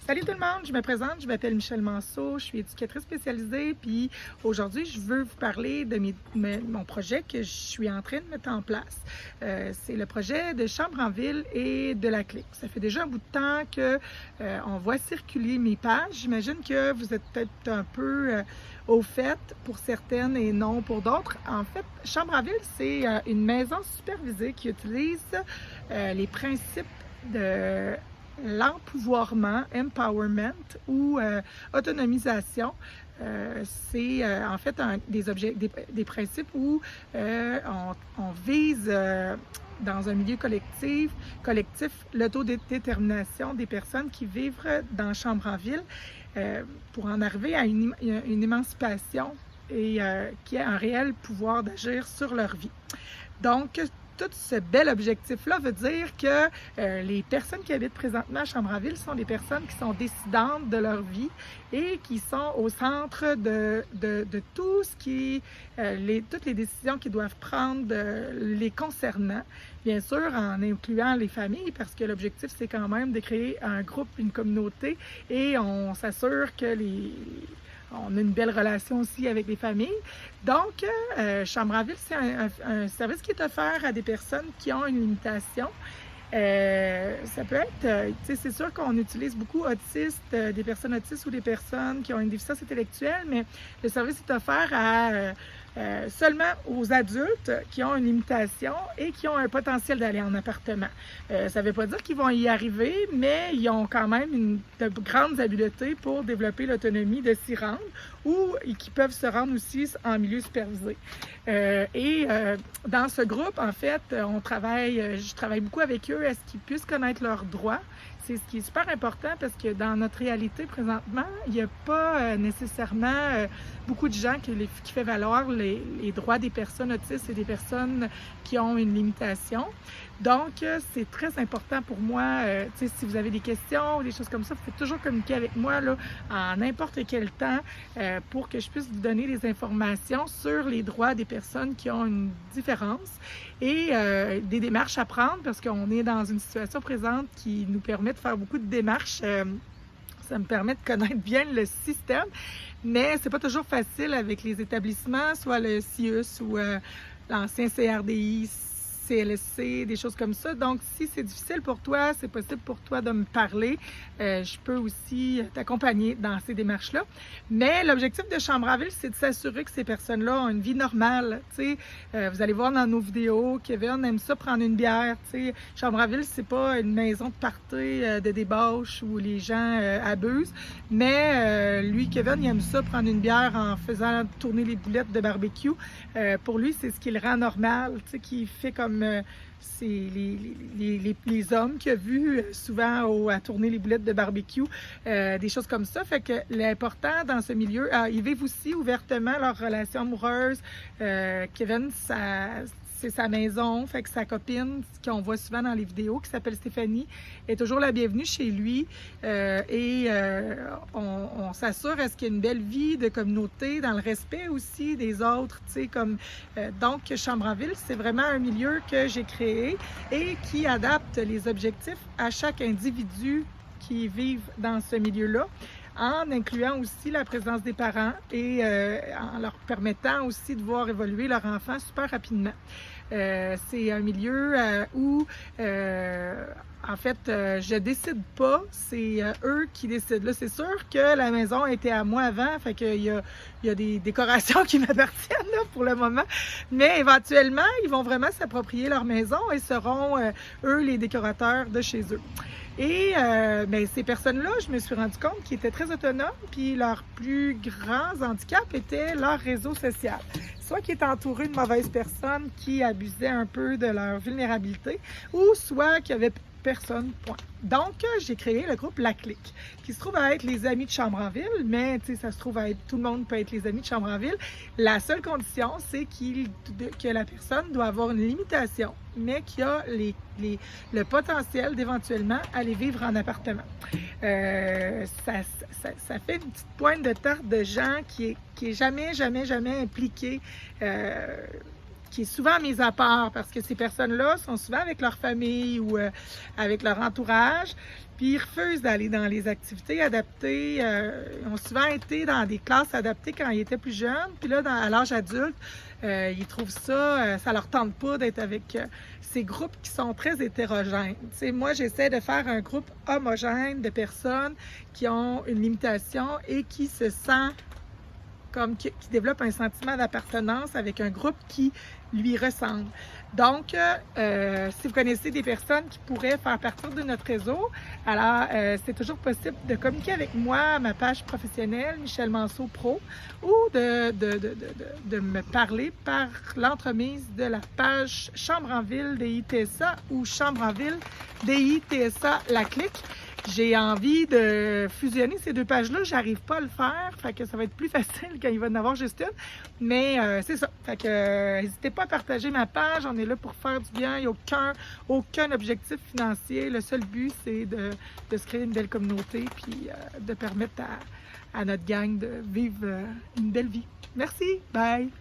Salut tout le monde, je me présente, je m'appelle Michèle Manceau, je suis éducatrice spécialisée, puis aujourd'hui je veux vous parler de mon projet que je suis en train de mettre en place. C'est le projet de Chambre en Ville et de la Clique. Ça fait déjà un bout de temps que on voit circuler mes pages. J'imagine que vous êtes peut-être un peu au fait pour certaines et non pour d'autres. En fait, Chambre en Ville, c'est une maison supervisée qui utilise les principes de l'empouvoirment, empowerment ou autonomisation. C'est en fait des principes où on vise dans un milieu collectif l'autodétermination des personnes qui vivent dans Chambre en Ville pour en arriver à une émancipation et qui a un réel pouvoir d'agir sur leur vie. Donc, tout ce bel objectif-là veut dire que les personnes qui habitent présentement à Chambre-en-Ville sont des personnes qui sont décidantes de leur vie et qui sont au centre de tout ce qui toutes les décisions qu'ils doivent prendre les concernant, bien sûr en incluant les familles, parce que l'objectif c'est quand même de créer un groupe, une communauté, et on s'assure que on a une belle relation aussi avec les familles. Donc, Chambre en Ville, c'est un service qui est offert à des personnes qui ont une limitation. Ça peut être, c'est sûr qu'on utilise beaucoup autistes, des personnes autistes ou des personnes qui ont une déficience intellectuelle, mais le service est offert à seulement aux adultes qui ont une limitation et qui ont un potentiel d'aller en appartement. Ça ne veut pas dire qu'ils vont y arriver, mais ils ont quand même de grandes habiletés pour développer l'autonomie de s'y rendre ou qui peuvent se rendre aussi en milieu supervisé. Dans ce groupe, en fait, je travaille beaucoup avec eux à ce qu'ils puissent connaître leurs droits. C'est ce qui est super important parce que dans notre réalité présentement, il n'y a pas nécessairement beaucoup de gens qui fait valoir les droits des personnes autistes et des personnes qui ont une limitation. Donc, c'est très important pour moi. Si vous avez des questions ou des choses comme ça, vous pouvez toujours communiquer avec moi là, en n'importe quel temps pour que je puisse vous donner des informations sur les droits des personnes qui ont une différence et des démarches à prendre parce qu'on est dans une situation présente qui nous permet de faire beaucoup de démarches. Ça me permet de connaître bien le système, mais c'est pas toujours facile avec les établissements, soit le CIUS ou l'ancien CRDI, CLSC, des choses comme ça. Donc, si c'est difficile pour toi, c'est possible pour toi de me parler. Je peux aussi t'accompagner dans ces démarches-là. Mais l'objectif de Chambre en Ville, c'est de s'assurer que ces personnes-là ont une vie normale. Vous allez voir dans nos vidéos, Kevin aime ça prendre une bière. Chambre en Ville, c'est pas une maison de party, de débauche où les gens abusent. Mais lui, Kevin, il aime ça prendre une bière en faisant tourner les boulettes de barbecue. Pour lui, c'est ce qui le rend normal, qui fait comme c'est les hommes qu'il a vus souvent à tourner les boulettes de barbecue, des choses comme ça. Fait que l'important dans ce milieu, ils vivent aussi ouvertement leur relation amoureuse. Kevin, c'est sa maison, fait que sa copine, qu'on voit souvent dans les vidéos, qui s'appelle Stéphanie, est toujours la bienvenue chez lui. On s'assure à ce qu'il y ait une belle vie de communauté, dans le respect aussi des autres, donc Chambre en Ville, c'est vraiment un milieu que j'ai créé et qui adapte les objectifs à chaque individu qui vit dans ce milieu-là, en incluant aussi la présence des parents et en leur permettant aussi de voir évoluer leur enfant super rapidement. C'est un milieu où, en fait, je décide pas, c'est eux qui décident. Là, c'est sûr que la maison était à moi avant, fait qu'il y a des décorations qui m'appartiennent là, pour le moment, mais éventuellement, ils vont vraiment s'approprier leur maison et seront, eux, les décorateurs de chez eux. Et ces personnes-là, je me suis rendu compte qu'ils étaient très autonomes, puis leur plus grand handicap était leur réseau social. Soit qu'ils étaient entourés de mauvaises personnes qui abusaient un peu de leur vulnérabilité, ou soit qu'il y avait personne, point. Donc, j'ai créé le groupe La Clique, qui se trouve à être les amis de Chambre en Ville, mais ça se trouve à être, tout le monde peut être les amis de Chambre en Ville. La seule condition, c'est que la personne doit avoir une limitation, mais qui a le potentiel d'éventuellement aller vivre en appartement. Ça fait une petite pointe de tarte de gens qui est jamais impliqué, qui est souvent mise à part parce que ces personnes-là sont souvent avec leur famille ou avec leur entourage, puis ils refusent d'aller dans les activités adaptées. Ils ont souvent été dans des classes adaptées quand ils étaient plus jeunes, puis là, à l'âge adulte, ils trouvent ça, ça leur tente pas d'être avec ces groupes qui sont très hétérogènes. Tu sais, moi, j'essaie de faire un groupe homogène de personnes qui ont une limitation et qui se sentent comme qui développe un sentiment d'appartenance avec un groupe qui lui ressemble. Donc, si vous connaissez des personnes qui pourraient faire partie de notre réseau, alors c'est toujours possible de communiquer avec moi à ma page professionnelle, Michèle Manceau Pro, ou de me parler par l'entremise de la page Chambre en Ville DITSA ou Chambre en Ville DITSA La Clique. J'ai envie de fusionner ces deux pages-là, j'arrive pas à le faire, fait que ça va être plus facile quand il va en avoir juste une, mais c'est ça, fait que n'hésitez pas à partager ma page, on est là pour faire du bien, il n'y a aucun objectif financier, le seul but c'est de se créer une belle communauté puis de permettre à notre gang de vivre une belle vie. Merci, bye!